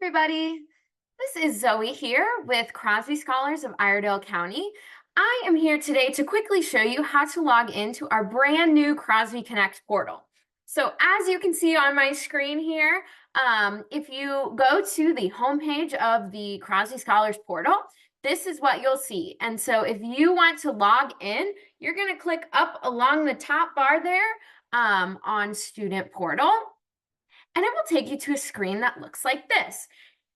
Everybody. This is Zoe here with Crosby Scholars of Iredell County. I am here today to quickly show you how to log into our brand new CrosbyConnect portal. So as you can see on my screen here, if you go to the homepage of the Crosby Scholars portal, this is what you'll see. And so if you want to log in, you're going to click up along the top bar there on Student Portal. And it will take you to a screen that looks like this.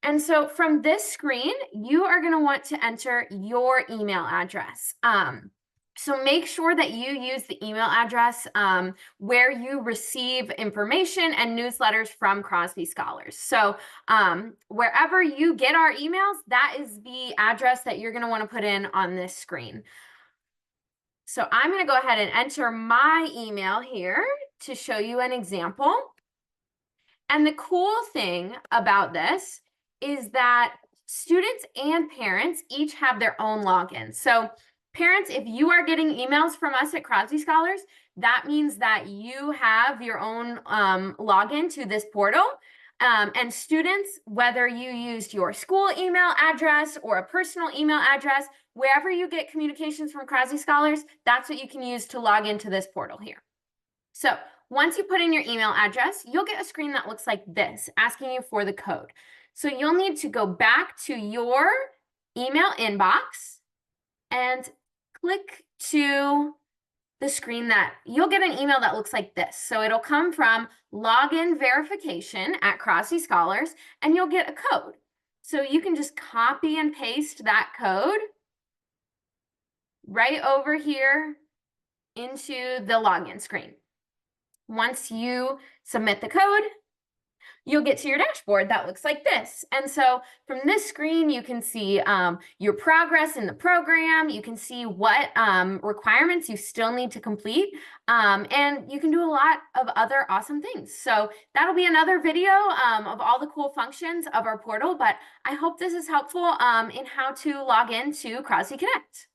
And so from this screen, you are going to want to enter your email address. So make sure that you use the email address where you receive information and newsletters from Crosby Scholars. So wherever you get our emails, that is the address that you're going to want to put in on this screen. So I'm going to go ahead and enter my email here to show you an example. And the cool thing about this is that students and parents each have their own login. So parents, if you are getting emails from us at Crosby Scholars, that means that you have your own login to this portal. And students, whether you used your school email address or a personal email address, wherever you get communications from Crosby Scholars, that's what you can use to log into this portal here. So once you put in your email address, you'll get a screen that looks like this, asking you for the code. So you'll need to go back to your email inbox and click to the screen that you'll get an email that looks like this. So it'll come from login verification at Crosby Scholars, and you'll get a code. So you can just copy and paste that code right over here into the login screen. Once you submit the code, you'll get to your dashboard that looks like this. And so from this screen, you can see your progress in the program. You can see what requirements you still need to complete. And you can do a lot of other awesome things. So that'll be another video of all the cool functions of our portal. But I hope this is helpful in how to log into CrosbyConnect.